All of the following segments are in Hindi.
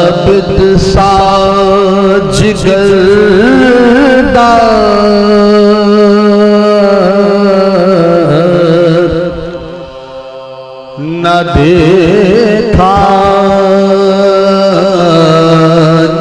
आबिद साज गर्दा न देखा न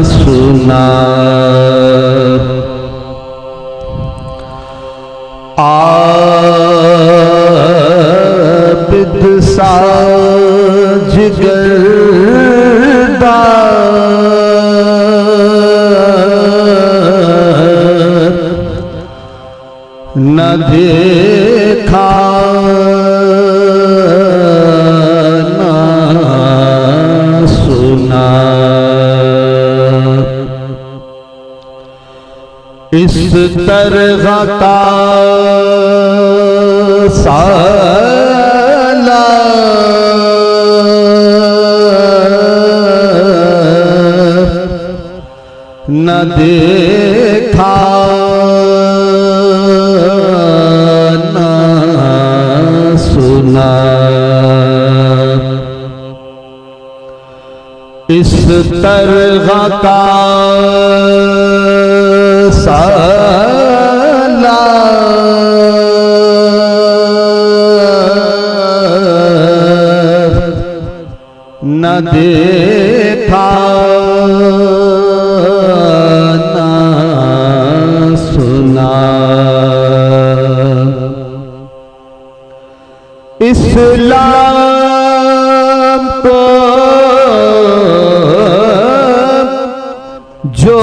सुना। आबिद साज गर्दा न देखा न सुना। इस तरह का साला न देखा न सुना। इस तरह का साला न देखा न सुना। इस्लाम को जो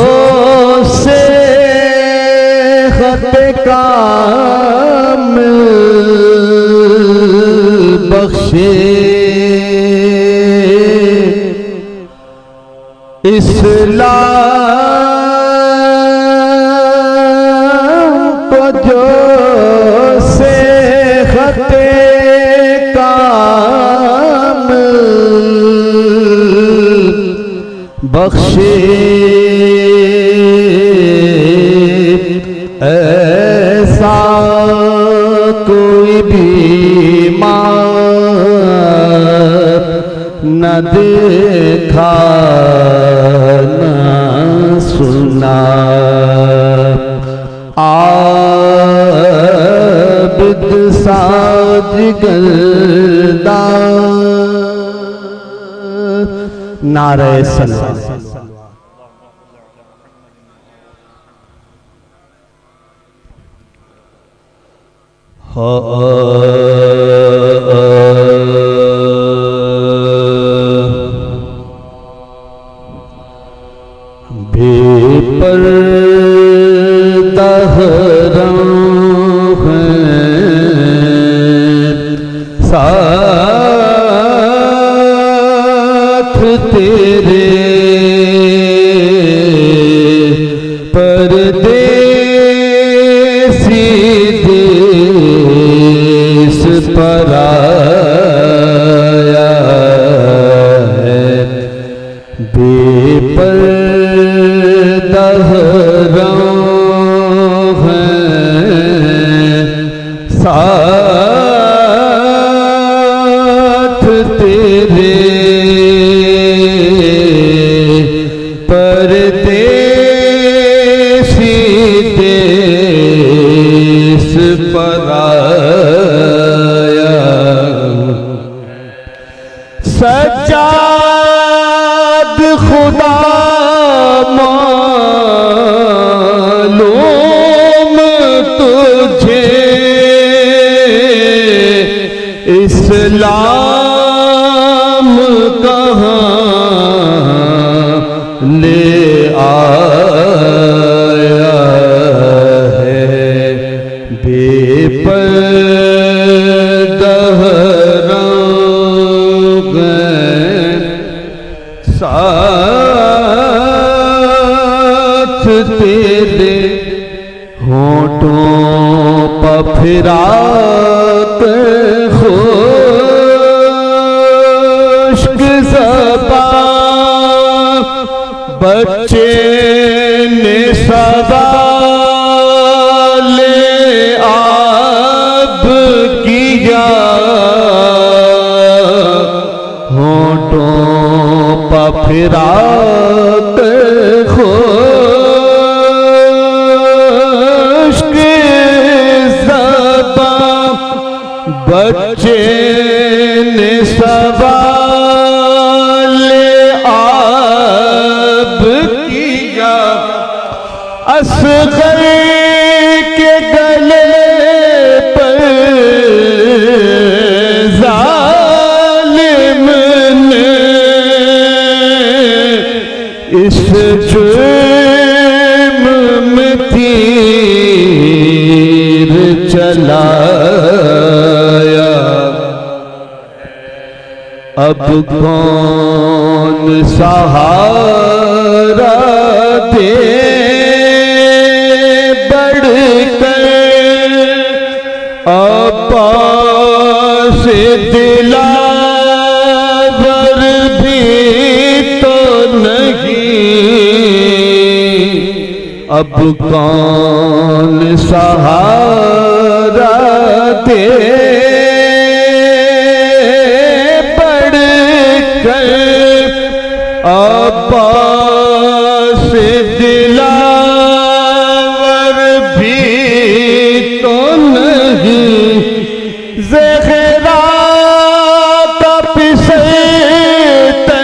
से खते कामिल बख्शे, इस्लाम को जो से खते कामिल बख्शे, ऐसा कोई बीमार न देखा न सुना। आबिद साज गर्दा। नारे सल्लल्लाहु अलैहि वसल्लम। बेपर्दा हरम है साथ तेरे, परदेसी देश पर आया है। बेपर्दा हरम है साथ तेरे, परदेसी देश पर आया। सज्जाद खुदा मालूम तुझे, इस्लाम कहाँ ले आया है। बेपर्दा हरम साथ तेरे, होठों पर फिराक खुश्क ज़बान बच्चे ने सवाल आप किया, होठों पर फिरा खुश्क ज़बां बच्चे ने सवाल आप किया, असग़र के गले पर ज़ालिम ने इस जुर्म में तीर चलाया। अब कौन सहारा दे बढ़कर, अब्बास दिलावर भी तो नहीं, अब कौन सहारा दे बढ़कर, अब्बास दिलावर भी तो नहीं, ज़हरा का पिसते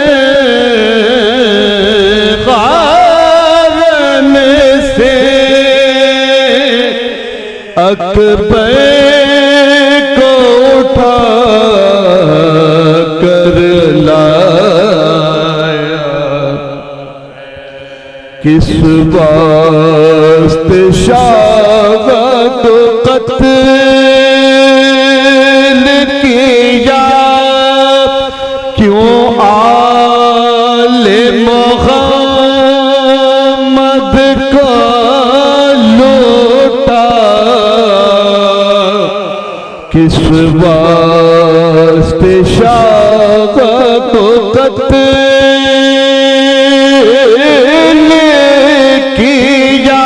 ग़ारन से अकबर को उठा कर लाया। किस वास्ते शाह को कत्ल किया, क्यों आले मोहम्मद को लूटा, किस वास्ते शाह को कत्ल किया,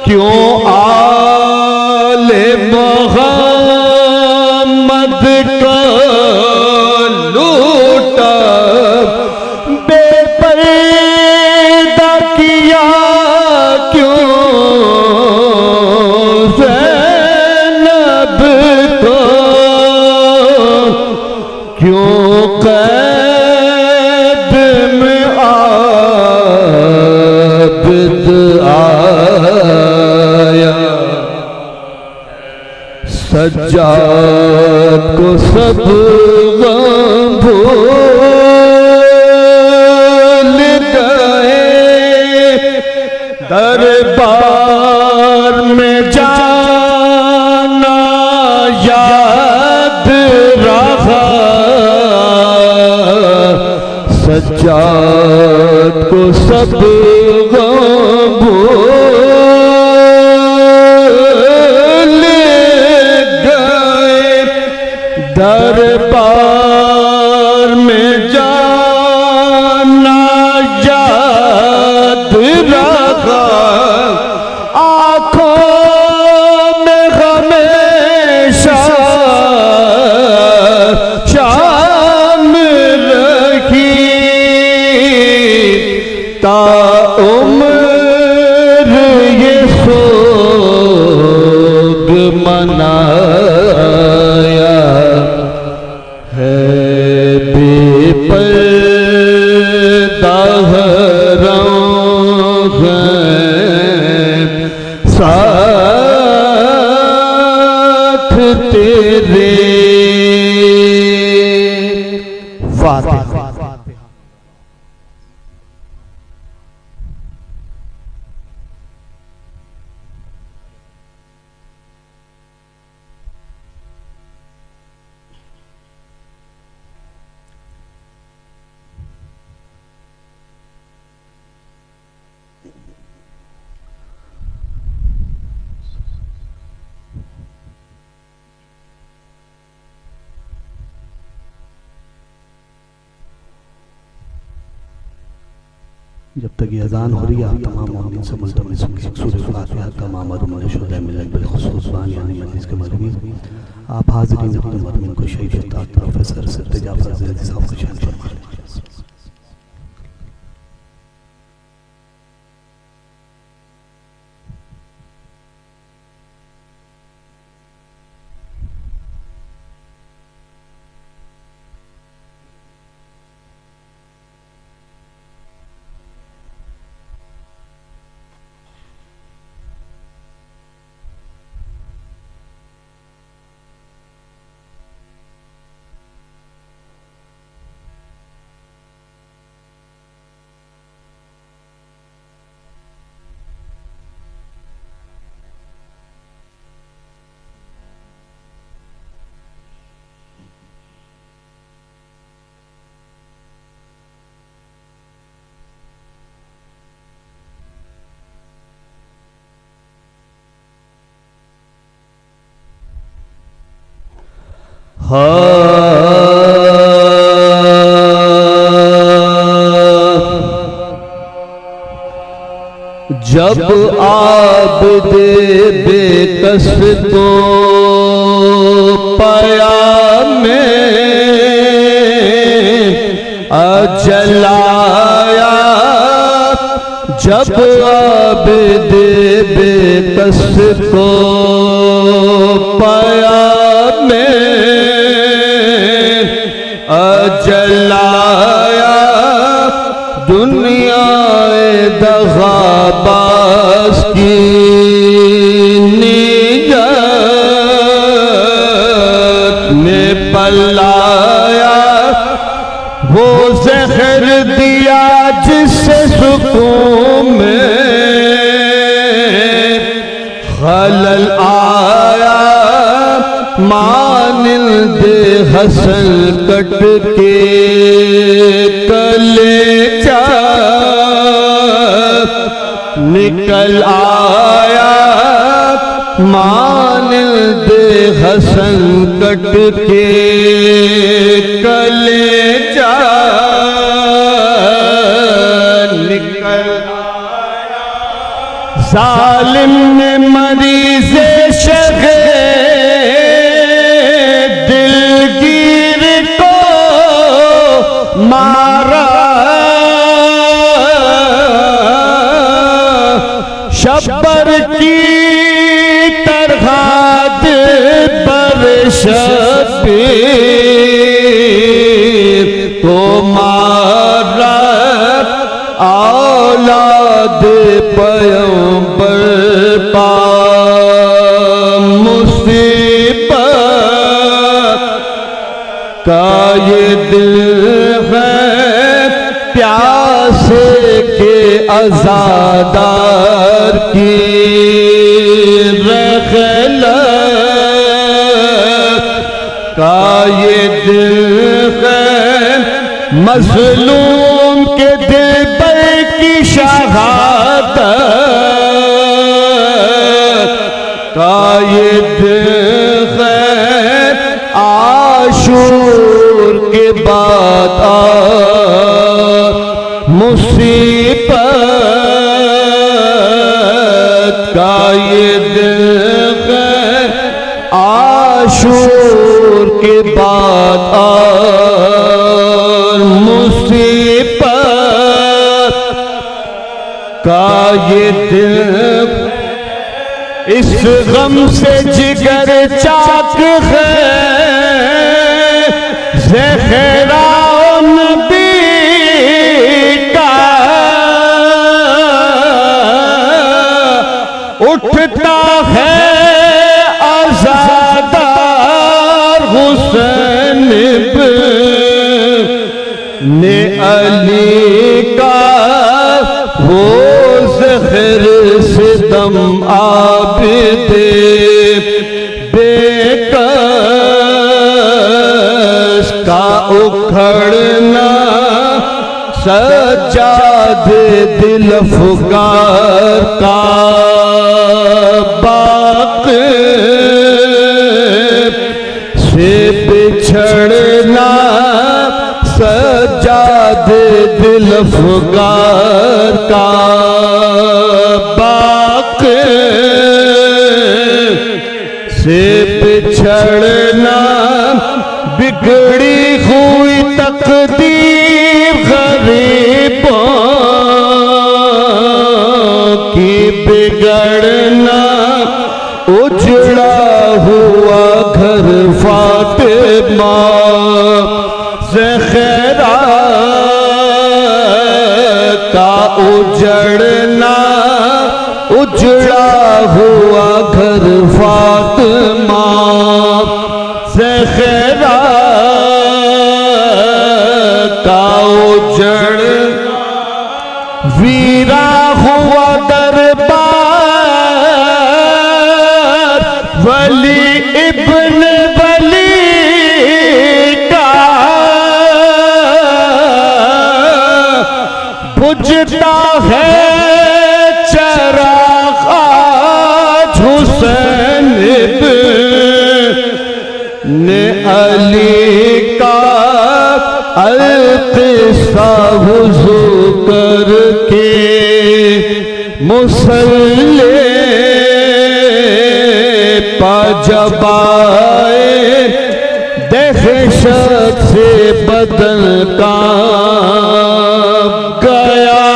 क्यों आले मोहम्मद को लूटा, बेपर्दा किया क्यों ज़ैनब को, क्यों कैद में आबिद आया। सज्जाद को सब गम भूल गए, दरबार में जाना याद रहा, सज्जाद को सब गम भूल गए, दरबार में जाना याद रहा, आँखों में हमेशा शाम रही, ताउम्र ये सोग मनाया है, बेपर्दा हराम साथ तेरे। फातिहा। जब तक ये अजान हो रही है आप तमाम मोमिन से मुल्तमिस होंगे सूरह फातिहा तमाम अरुमन शुदा मिलन बिलखुसूस वान यानी मजलिस के मजमून आप हाज़रीन अपने मजमून को शेख उस्ताद प्रोफेसर सत्तजा फजल साहब को शान फरमा लें। जब आबिद बेकस को पाया में अजलाया, जब आबिद बेकस को पाया में अजलाया, दुनिया दगाबाज की नियत में पलाया, वो जहर दिया जिससे सुकून में खलल आया, मानिंद हसन कट के कलेजा निकल आया, मानिंद हसन कट के कलेजा निकल आया, जालिम ने मरीज़े शगे दिलगीर को मारा, शब्बर की तरह पर शबीर को मारा, औलाद पैगंबर पा मुसीबत का ये दिल है, प्यासे के अज़ादार की रखलत का ये दिल है, मज़लूम के दिल पर की शहादत का ये दिल है, आशूर के बाद मुसीबत का ये दिल है, आशूर के बाद मुसीबत का ये दिल, इस गम से जिगर चाक है, ज़हरा नबी का उठता है आज़ादार हुसैन ने अली का, वो ज़हर से दम आबिदे बेकस का उखड़ना, सज्जाद दिल फुकार का बाक़ से बिछड़ना, सज्जाद दिल अफगार का बाक़ से बिछड़ना, बिगड़ी हुई तकदीर गरीबों की बिगड़ना, उजड़ा हुआ घर फातिमा ज़हरा का उजड़ना, उजड़ा हुआ घर फातिमा ज़हरा का उजड़, वीरा हुआ दरबार वली इब्न वली का, बुझता है चराग़ आज हुसैन इब्न अली का, अल-क़िस्सा वुज़ू करके मुसल्ले पा जब आए, दहशत से बदन कांप गया,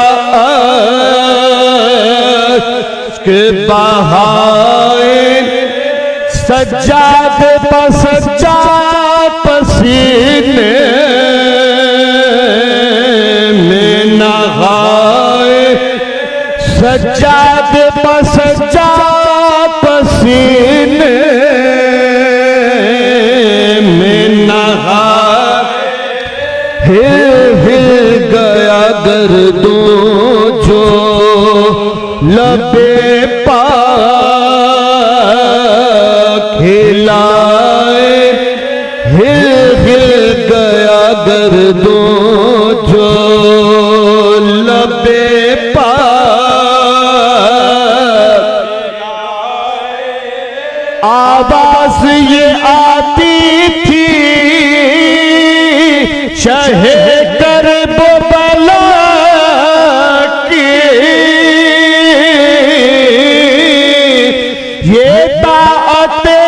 के बहाए सज्जाद पसज्जाद पसीने में नहाए, सज्जाद पसज्जाद पसीने में नहाए, हिल गया गर्दों जो लबे पाक हिलाए, हिल गया गर्दों जो लबे पाक, आवाज़ ये आती थी शहे करबो बला की, ये ताअते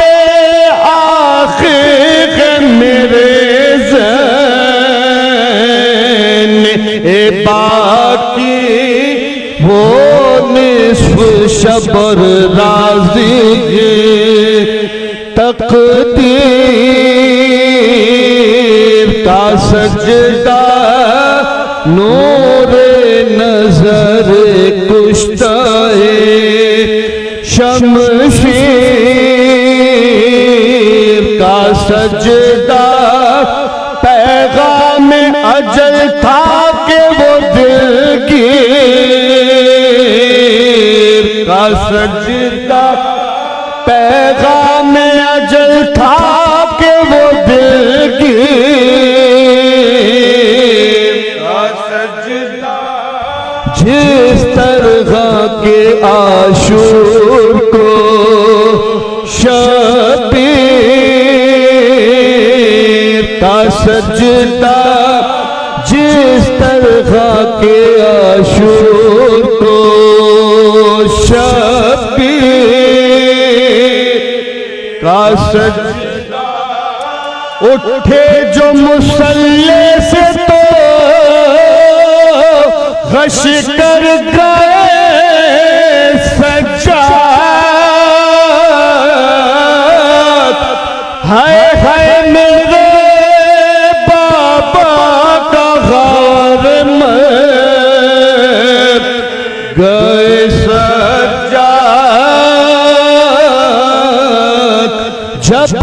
आखिर मेरे ज़ैन ए बाकी, वो निस्फ़ शबर राज़ी तक़दीर का सजदा, नूरे नज़र कुश्ताए शमशीर का सजदा, पैगाम अजल था कि वो दिलगीर का सजदा, पैगाम अजल था कि वो दिलगीर का सजदा, जिस तरह के आशूर को शबीर का सजदा, जिस तरह के आशूर को शबीर का सजदा, उठे जो मुसल्ले से तो गश कर गए सज्जाद, हाय हाय मेरे बाबा का गार में गए सज्जाद, जब